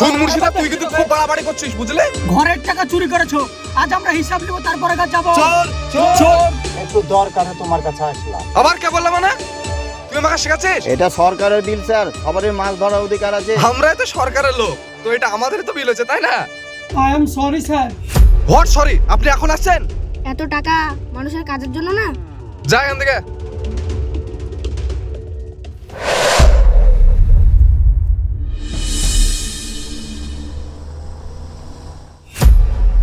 শোন মুর্শিদা, তুই কিন্তু খুব বাড়াবাড়ি করছিস, বুঝলে? ঘরের টাকা চুরি করেছো, আজ আমরা হিসাব নিব, তারপরে কাজ যাবো। চল চল। একটু দরকারে তোমার কাছে আসলাম। আবার কে বললাম না? তুই আমাকে শেখাচ্ছিস? এটা সরকারের বিল স্যার, সবারই মাছ ধরার অধিকার আছে। আমরাই তো সরকারের লোক, তো এটা আমাদের তো বিল হচ্ছে, তাই না? I am sorry sir. What sorry? আপনি এখন আসছেন? এত টাকা মানুষের কাজের জন্য না। যা এখান থেকে।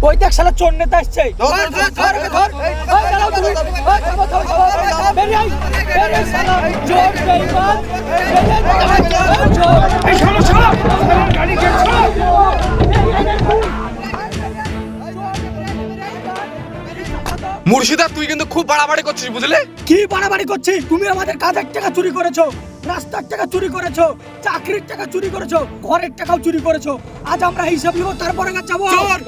ওই দেখ শালা চোর নেতা আসছে। ধর, ধর, ধর, ধর, ধর। এই দাঁড়াও তুমি। এই থামো, থামো, থামো। বেরিয়ে আয়, বেরিয়ে আয় শালা। চোর বেঈমান। বেরিয়ে আয়, চোর। এই শালা, শালা। গাড়ি কে ছাড়। মুর্শিদা, তুই কিন্তু খুব বাড়াবাড়ি করছিস, বুঝলে? কি বাড়াবাড়ি করছি? তুমি আমাদের কাজের টাকা চুরি করেছো, রাস্তার টাকা চুরি করেছো, চাকরির টাকা চুরি করেছো, ঘরের টাকাও চুরি করেছো। আজ আমরা হিসাব নিব, তারপরে কাজ যাবো। চোর,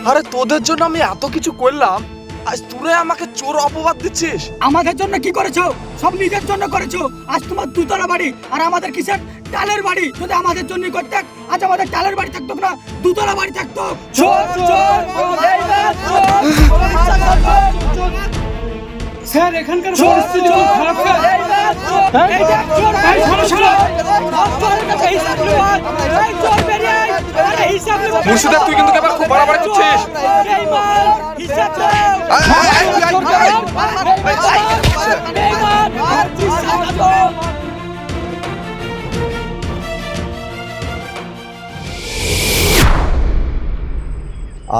আরে তোদের জন্য আমি এত কিছু করলাম, আজ তুই আমাকে চোর অপবাদ দিচ্ছিস? আমাদের জন্য কি করেছো? সব নিজের জন্য করেছো। আজ তোমার দুতলা বাড়ি আর আমাদের কিসের টালের বাড়ি। যদি আমাদের জন্য করতে, আজ আমাদের টালের বাড়ি থাকতো না, দুতলা বাড়ি থাকতো। চোর, চোর, স্যার, এখানকার পরিস্থিতি খুব খারাপ স্যার। এই দেখ চোর, এই শালা, শালা। চোরের কাছে হিসাব নিব। এই চোর বেরিয়ে আয়। আরে হিসাব নিব। মুর্শিদা, তুই কিন্তু এবার খুব বাড়াবাড়ি করছিস। বেঈমান, হিসাব নাও। বেঈমান, হিসাব নাও।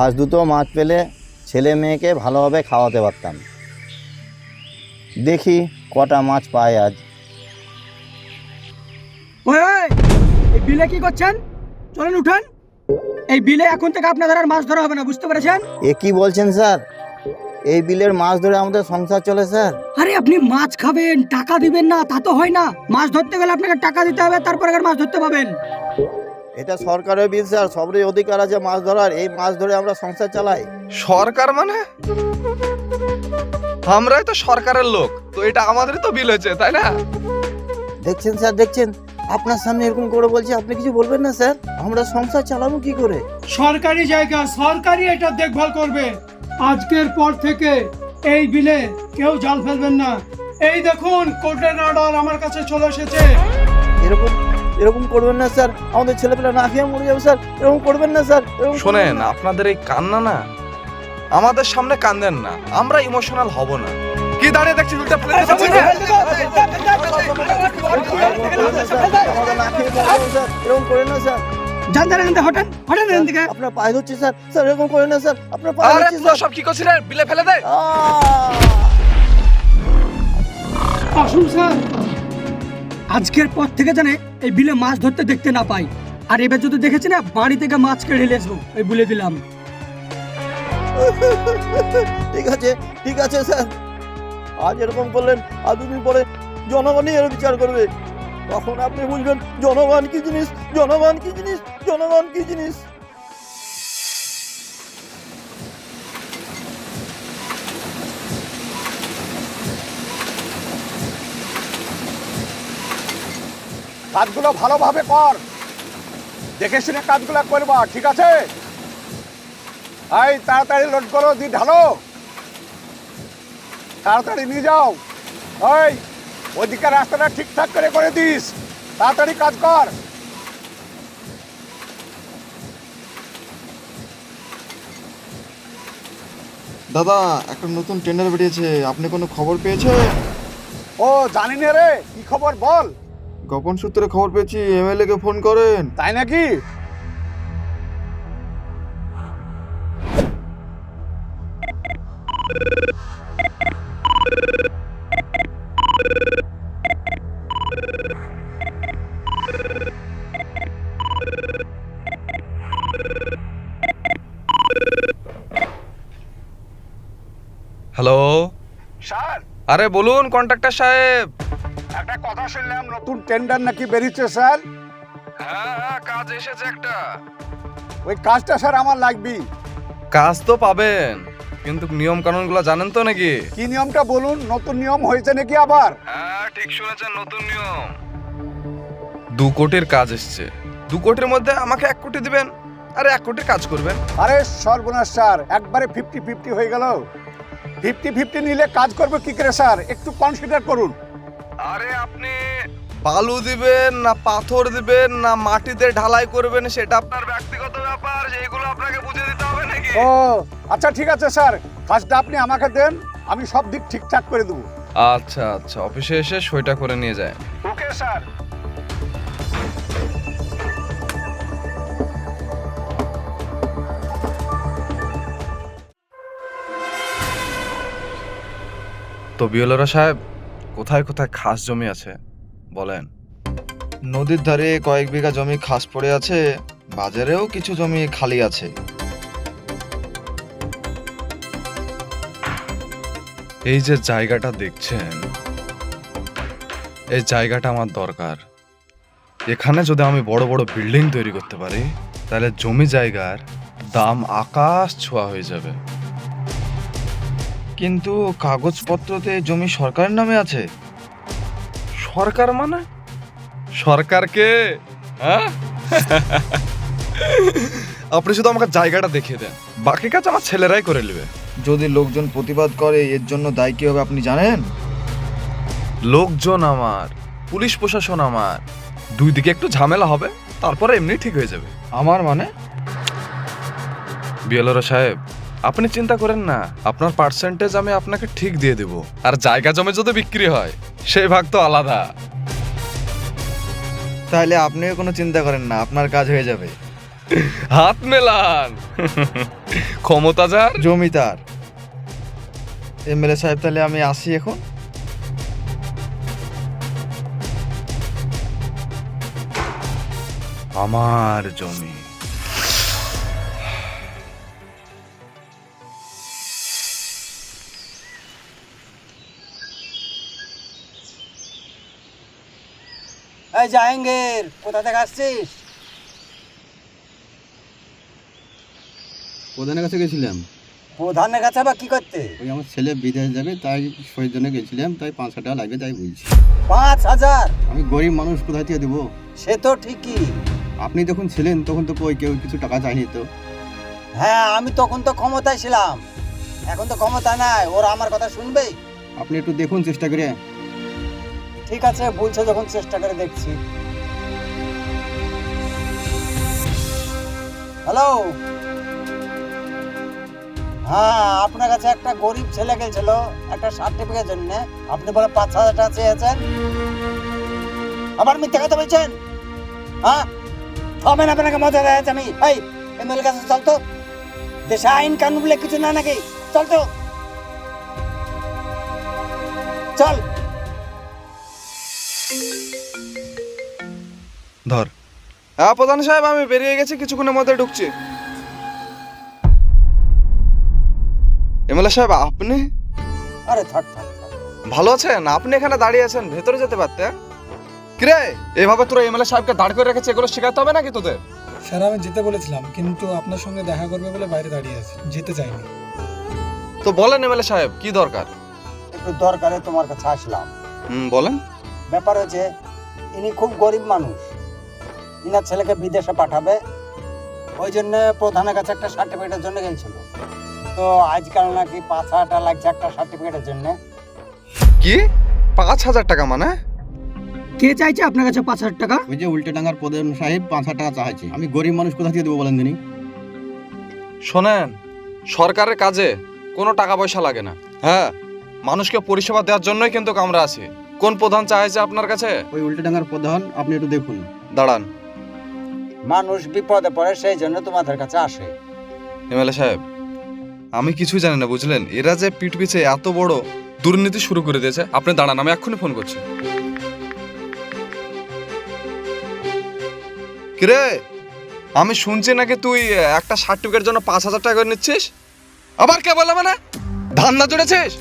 আজ দুটো মাছ পেলে ছেলে মেয়েকে ভালোভাবে খাওয়াতে পারতাম। দেখি কটা মাছ পাই আজ। ওই, এই বিলে কি করছেন? চলেন উঠান। এই বিলে এখন থেকে আপনাদের আর মাছ ধরা হবে না, বুঝতে পেরেছেন? এ কি বলছেন স্যার? এই বিলের মাছ ধরে আমাদের সংসার চলে স্যার। আরে আপনি মাছ খাবেন, টাকা দিবেন না, তা তো হয় না। মাছ ধরতে গেলে আপনাকে টাকা দিতে হবে, তারপরে আর মাছ ধরতে পাবেন। এটা সরকারের বিল স্যার, সবারই অধিকার আছে মাছ ধরার। এই মাছ ধরে আমরা সংসার চালাই। সরকার মানে? আমরাই তো সরকারের লোক, তো এটা আমাদেরই তো বিল হচ্ছে, তাই না? দেখছেন স্যার, দেখছেন আপনার সামনে এরকম করে বলছি, আপনি কিছু বলবেন না স্যার? আমরা সংসার চালাবো কি করে? সরকারি জায়গা, সরকারি এটা দেখভাল করবে। আজকের পর থেকে এই বিলে কেউ জাল ফেলবেন না। এই দেখুন, কোর্টের অর্ডার আমার কাছে চলে এসেছে। এরকম এরকম করবেন না স্যার, আমাদের ছেলেপেলে না খেয়ে মরে যাবে স্যার। এরকম করবেন না স্যার, এরকম শোনেন, আপনাদের এই কান্না না, আমাদের সামনে কান্দেন না, আমরা ইমোশনাল হব না। কি দাঁড়িয়ে দেখছিস? উল্টা ফেলে দিচ্ছিস। আমাদের না খেয়ে মরে যাবে স্যার, এরকম করেন না স্যার। যান যান, এখান থেকে হটেন, হটেন এখান থেকে। আপনার পায়ে ধরছি স্যার, স্যার এরকম করেন না স্যার, আপনার পায়ে আরে ধরছি তুই স্যার। সব কি করছিস রে? বিলে ফেলে দে। আসুন স্যার। আজকের পর থেকে জানে এই বিলে মাছ ধরতে দেখতে না পাই। আর এবার যদি দেখেছি না, বাড়ি থেকে মাছ কেড়ে নিয়ে আসবো, এই বলে দিলাম। ঠিক আছে স্যার। আজ এরকম করলেন, আর দুদিন পরে জনগণই এর বিচার করবে। তখন আপনি বুঝবেন জনগণ কি জিনিস, জনগণ কি জিনিস, জনগণ কি জিনিস। কাজগুলো ভালোভাবে কর, দেখে শুনে কাজগুলো করবা, ঠিক আছে? এই তাড়াতাড়ি লোড করো, দিয়ে ঢালো, তাড়াতাড়ি নিয়ে যাও। ওই ওইদিকে রাস্তাটা ঠিকঠাক করে দিস, তাড়াতাড়ি কাজ কর। দাদা, একটা নতুন টেন্ডার বেরিয়েছে, আপনি কোনো খবর পেয়েছেন? ও জানি না রে, কি খবর বল। গোপন সূত্রে খবর পেয়েছি, এমএলএ কে ফোন করেন। তাই নাকি? হ্যালো স্যার, আরে বলুন কন্ট্রাক্টর সাহেব। একটা কথা শুনলাম, নতুন টেন্ডার নাকি বেরিয়েছে স্যার। হ্যাঁ, কাজ এসেছে একটা। ওই কাজটা স্যার আমার লাগবে। কাজ তো পাবেন, কিন্তু নিয়ম কানুন গুলো জানেন তো নাকি? কি নিয়মটা বলুন, নতুন নিয়ম হয়েছে নাকি আবার? হ্যাঁ, ঠিক শুনেছেন, নতুন নিয়ম। 2 কোটির কাজ এসছে, 2 কোটির মধ্যে আমাকে 1 কোটি দিবেন আর 1 কোটির কাজ করবেন। আরে সর্বনাশ স্যার, একবারে 50-50 হয়ে গেল। 50-50 নিলে কাজ করবে কি করে স্যার, একটু কনসিডার করুন। আরে আপনি বালু দিবেন না পাথর দিবেন না মাটিতে ঢালাই করবেন সেটা আপনার ব্যক্তিগত ব্যাপার, যেগুলো আপনাকে বুঝে দিতে হবে নাকি? ও আচ্ছা ঠিক আছে স্যার, কাজটা আপনি আমাকে দেন, আমি সব দিক ঠিকঠাক করে দেবো। আচ্ছা আচ্ছা, অফিসে এসে সইটা করে নিয়ে যায়। Okay sir. তো বিএলআর সাহেব, কোথায় কোথায় খাস জমি আছে বলেন? নদীর ধারে কয়েক বিঘা জমি খাস পড়ে আছে, বাজারেও কিছু জমি খালি আছে। এই যে জায়গাটা দেখছেন, এই জায়গাটা আমার দরকার। এখানে যদি আমি বড় বড় বিল্ডিং তৈরি করতে পারি তাহলে জমি জায়গার দাম আকাশ ছোঁয়া হয়ে যাবে। কিন্তু কাগজপত্রতে জমি সরকারের নামে আছে। সরকার মানে? সরকার কে? হ্যাঁ? আপনি শুধু আমাকে জায়গাটা দেখিয়ে দেন, বাকি কাজ আমার ছেলেরাই করে নেবে। যদি লোকজন প্রতিবাদ করে এর জন্য দায়ী কি হবে আপনি জানেন? লোকজন আমার, পুলিশ প্রশাসন আমার, দুই দিকে একটু ঝামেলা হবে, তারপরে এমনি ঠিক হয়ে যাবে। আমার মানে? বিএলআর সাহেব, আপনি চিন্তা করেন না, আপনার পার্সেন্টেজ আমি আপনাকে ঠিক দিয়ে দেব। আর জায়গা জমি যদি বিক্রি হয় সেই ভাগ তো আলাদা। তাহলে আপনিও কোনো চিন্তা করেন না, আপনার কাজ হয়ে যাবে। হাত মেলান। ক্ষমতা যার, জমিদার। এমএলএ সাহেব, তাহলে আমি আসি এখন। আমার জমি। এই জাহাঙ্গীর, কোথা থেকে আসছিস? প্রধানের কাছে গেছিলাম। প্রধানের কাছে বা কি করতে? ওই আমার ছেলে বিদেশ যাবে, তাই সইয়ের জন্য গেছিলাম, তাই 500 টাকা লাগবে তাই বলছি। 5,000? আমি গরিব মানুষ, কোথায় থেকে দেবো? সে তো ঠিকই। আপনি যখন ছিলেন তখন তো কই কেউ কিছু টাকা চাইনি তো। হ্যাঁ, আমি তখন তো ক্ষমতায় ছিলাম, এখন তো ক্ষমতা নাই, ওরা আমার কথা শুনবে? আপনি একটু দেখুন চেষ্টা করে। ঠিক আছে, বলছো যখন চেষ্টা করে দেখছি। হ্যালো, হ্যাঁ, আপনার কাছে একটা গরিব ছেলে গেছিল একটা সার্টিফিকেট জন্য, আপনি বলে 5,000 টাকা চেয়েছেন। আবার মিথ্যা কথা বলছেন? হ্যাঁ, হবে না, আপনাকে মজা দেখাচ্ছি আমি। এই এমএলএ কাছে চল তো, দেশে আইন কানুন বলে কিছু না নাকি? চল তো, চল। ধর। হ্যাঁ প্রধান সাহেব, আমি বেরিয়ে গেছি, কিছুক্ষণের মধ্যে ঢুকছি। এমএলএ সাহেব, আপনি আরে থাক থাক থাক। ভালো আছেন? আপনি এখানে দাঁড়িয়ে আছেন, ভেতরে যেতে পারতেন। কিরে, এভাবে তোরা এমএলএ সাহেবকে দাঁড় করে রেখেছে, এগুলো শেখাতে হবে নাকি তোদের? স্যার, আমি যেতে বলেছিলাম, কিন্তু আপনার সঙ্গে দেখা করবে বলে বাইরে দাঁড়িয়ে আছি, যেতে চাইনি। তো বলেন এমএলএ সাহেব, কি দরকার? একটু দরকারে তোমার কাছে আসলাম। বলেন। ব্যাপার হচ্ছে, ইনি খুব গরিব মানুষ, ইনার ছেলেকে বিদেশে পাঠাবে, ওই জন্য প্রধানের কাছে একটা সার্টিফিকেটের জন্য গেছিল। তো আজকাল নাকি 5,000 টাকা লাগছে একটা সার্টিফিকেটের জন্য। কি 5,000 টাকা মানে? কে চাইছে আপনার কাছে 5,000 টাকা? ওই যে উল্টে ডাঙ্গার প্রধান সাহেব 5,000 টাকা চাইছে। আমি গরিব মানুষ, কোথা থেকে দেবো বলেন দিনই? শোনেন, সরকারের কাজে কোনো টাকা পয়সা লাগে না। হ্যাঁ, মানুষকে পরিষেবা দেওয়ার জন্যই কিন্তু আমরা আছি। কোন প্রধান চাইছে আপনার কাছে? ওই উল্টে ডাঙ্গার প্রধান, আপনি একটু দেখুন। দাঁড়ান। মানুষ বিপদে পড়ে, সেই জন্য তোমাদের কাছে আসে। এমএলএ সাহেব, আমি কিছুই জানি না, বুঝলেন? এরা যে পিঠ পিছে এত বড় দুর্নীতি শুরু করে দিয়েছে। আপনি দাঁড়ান, আমি এক্ষুনি ফোন করছি। কিরে, আমি শুনছি নাকি তুই একটা সার্টিফিকেটের জন্য 5,000 টাকা করে নিচ্ছিস? আবার কে বলে মানে? ধান্দা জুড়েছিস?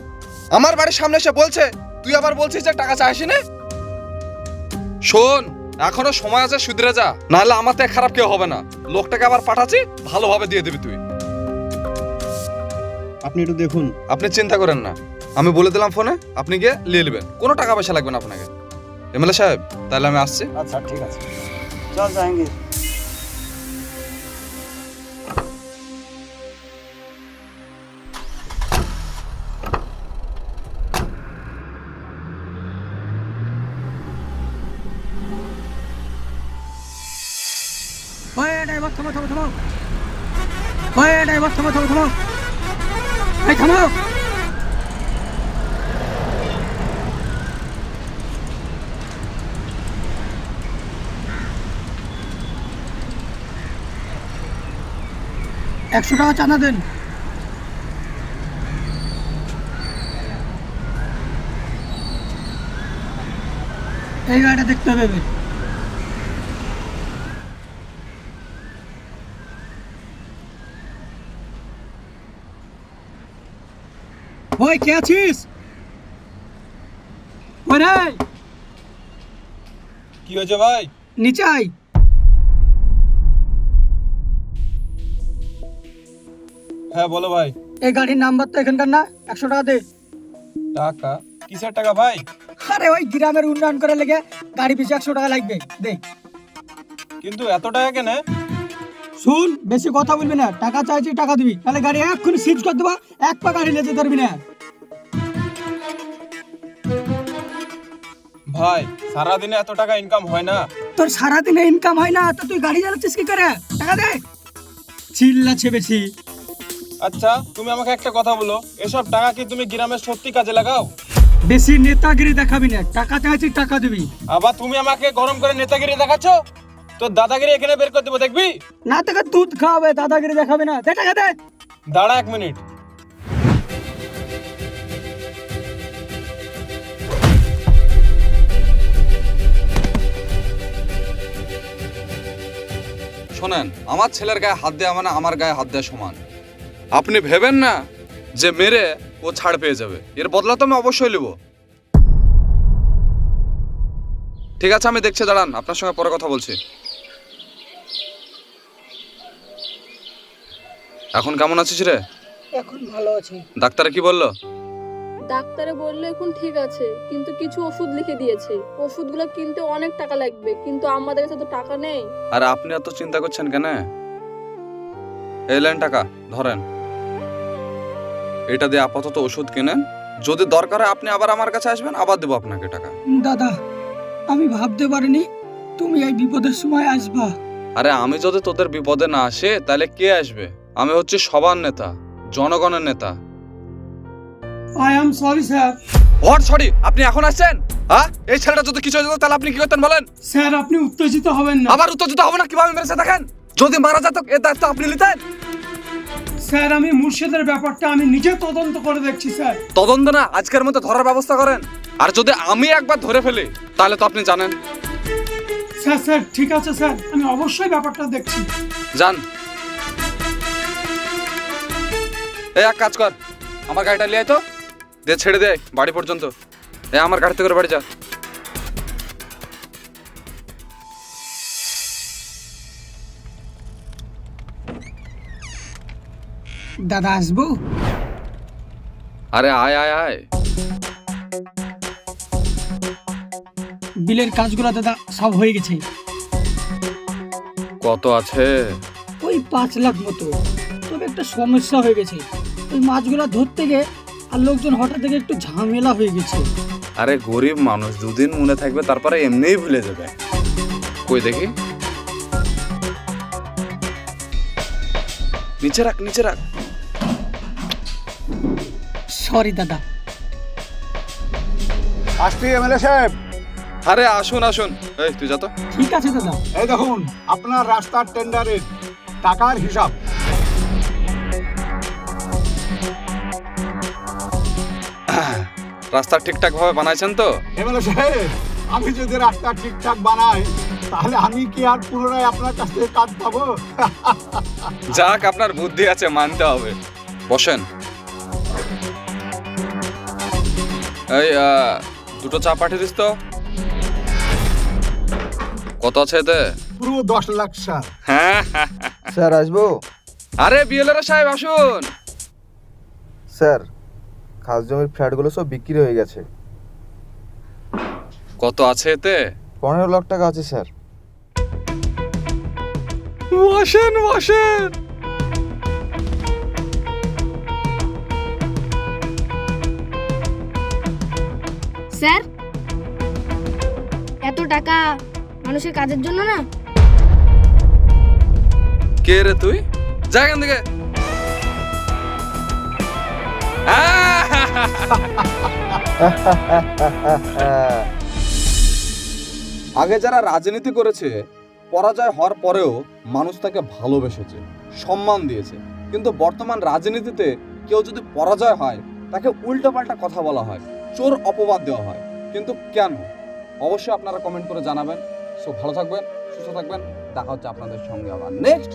আমার বাড়ির সামনে এসে বলছে, তুই আবার বলছিস যে টাকা চাইছি না? শোন, এখনো সময় আছে, শুধরে যা, নাহলে আমার থেকে খারাপ কেউ হবে না। লোকটাকে আবার পাঠাচ্ছি, ভালোভাবে দিয়ে দিবি তুই। আপনি একটু দেখুন। আপনি চিন্তা করেন না, আমি বলে দিলাম ফোনে, আপনি গিয়ে নিয়ে নেবেন, কোনো টাকা পয়সা লাগবে না আপনাকে। এমএলএ সাহেব তাহলে আমি আসছি। আচ্ছা ঠিক আছে, চল জাহাঙ্গীর। ওই ড্রাইভার থামো থামো থামো, ওই ড্রাইভার থামো থামো থামো, এই থামো। $100 চাঁদা দেন। এই গাড়িটা দেখতে হবে এবার। ওই কে আছিস? ওরে কি হয়েছে ভাই? নিচে আয়। হ্যাঁ বলো ভাই। এই গাড়ির নাম্বার তো এখানকার না, $100 দে। টাকা? কিসের টাকা ভাই? আরে ওই গ্রামের উন্নয়ন করে লেগে গাড়ি পিছু $100 লাগবে, দে। কিন্তু এত টাকা কেন? শুন, বেশি কথা বলবি না, টাকা চাইছি টাকা দিবি, তাহলে গাড়ি এক্ষুনি সিজ করে দেবো, এক পা গাড়ি নিয়ে যেতে পারবি না। ভাই সারাদিনে এত টাকা ইনকাম হয় না। তোর সারাদিনে ইনকাম হয় না তো তুই গাড়ি চালাচ্ছিস কি করে? টাকা দে। চিল্লাছে বেশি। আচ্ছা তুমি আমাকে একটা কথা বলো, এসব টাকা কি তুমি গ্রামের সত্যি কাজে লাগাও? বেশি নেতাগিরি দেখাবি না, টাকা চাইছি টাকা দিবি। আবার তুমি আমাকে গরম করে নেতাগিরি দেখাচ্ছ? তো দাদাগিরি এখানে বের করে দেবো, দেখবি? না তোকে দুধ খাওয়াবে, দাদাগিরি দেখাবি না, দে টাকা দে। দাঁড়া 1 মিনিট। শোনেন, আমার ছেলের গায়ে হাত দেওয়া মানে আমার গায়ে হাত দেওয়া সমান। আপনি ভেবেন না যে মেরে ও ছাড় পেয়ে যাবে, এর বদলা তো আমি অবশ্যই নেব। ঠিক আছে আমি দেখছি, দাঁড়ান, আপনার সঙ্গে পরে কথা বলছি। এখন কেমন আছিস রে? এখন ভালো আছি। ডাক্তারে কি বললো? ডাক্তারে বললো এখন ঠিক আছে, কিন্তু কিছু ওষুধ লিখে দিয়েছে। ওষুধগুলো কিনতে অনেক টাকা লাগবে, কিন্তু আমাদের কাছে তো টাকা নেই। আর আপনি এত চিন্তা করছেন কেন? এই লেন টাকা, ধরেন। এটা দিয়ে আপাতত ওষুধ কিনেন, যদি দরকার হয় আপনি আবার আমার কাছে আসবেন, আবার দেবো আপনাকে টাকা। দাদা, আমি ভাবতে পারিনি তুমি এই বিপদের সময় আসবা। আরে আমি যদি তোদের বিপদে না আসে তাহলে কে আসবে? আমি হচ্ছে সবার নেতা, জনগণের নেতা। I am sorry sir. What sorry? আপনি এখন আসছেন? হ্যাঁ, এই ছেলেটা যদি কিছু হয়ে যেত তাহলে আপনি কি করতেন বলেন? স্যার আপনি উত্তেজিত হবেন না। আবার উত্তেজিত হবে না? কিভাবে মেরেছে দেখেন। যদি মারা যেত এর দায়িত্ব আপনি নিতেন। স্যার আমি মুর্শিদের ব্যাপারটা আমি নিজে তদন্ত করে দেখছি স্যার। তদন্ত না, আজকের মধ্যে ধরার ব্যবস্থা করেন। আর যদি আমি একবার ধরে ফেলি তাহলে তো আপনি জানেন। স্যার স্যার ঠিক আছে স্যার, আমি অবশ্যই ব্যাপারটা দেখছি। যান। এই এক কাজ কর, আমার গাড়িটা নিয়ে আয় তো, দিয়ে ছেড়ে দে বাড়ি পর্যন্ত। আমার গাড়িতে করে বাড়ি যা। দাদা আসবো? আরে আয় আয় আয়। বিলের কাজগুলো দাদা সব হয়ে গেছে। কত আছে? ওই 5 লাখ মতো। তবে একটা সমস্যা হয়ে গেছে, ওই মাছগুলো ধরতে গিয়ে আর লোকজন হঠাৎ থেকে একটু ঝামেলা হয়ে গেছে। আরে গরিব মানুষ, দুদিন মনে থাকবে তারপরে এমনিই ভুলে যাবে। কই দেখি, নিচে রাখ নিচে রাখ। সরি দাদা। আসছি এমএলএ সাহেব। আরে আসুন আসুন, এই তুই যা তো। ঠিক আছে দাদা। এই দেখুন আপনার রাস্তার টেন্ডারের টাকার হিসাব। রাস্তা ঠিকঠাক ভাবে বানাইছেন তো? এমএলএ সাহেব, আমি যদি রাস্তা ঠিকঠাক বানাই তাহলে আমি কি আর পুনরায় আপনার কাছ থেকে কাজ পাবো? যাক, আপনার বুদ্ধি আছে, মানতে হবে। বসেন। এই 2টো চা পাঠিয়ে দিস তো। কত আছে এতে? পুরো 10 লাখ স্যার। হ্যাঁ, স্যার আসবো? আরে বিএলআর সাহেব আসুন। স্যার, খাস জমির ফ্ল্যাটগুলো সব বিক্রি হয়ে গেছে। কত আছে এতে? 15 লাখ টাকা আছে স্যার। বসেন বসেন। স্যার, এত টাকা মানুষের কাজের জন্য না? কে রে তুই? যা এখান থেকে। আগে যারা রাজনীতি করেছে, পরাজয় হওয়ার পরেও মানুষ তাকে ভালোবেসেছে, সম্মান দিয়েছে। কিন্তু বর্তমান রাজনীতিতে কেউ যদি পরাজয় হয়, তাকে উল্টোপাল্টা কথা বলা হয়, চোর অপবাদ দেওয়া হয়। কিন্তু কেন? অবশ্যই আপনারা কমেন্ট করে জানাবেন। সো ভালো থাকবেন, সুস্থ থাকবেন। দেখা হচ্ছে আপনাদের সঙ্গে আবার নেক্সট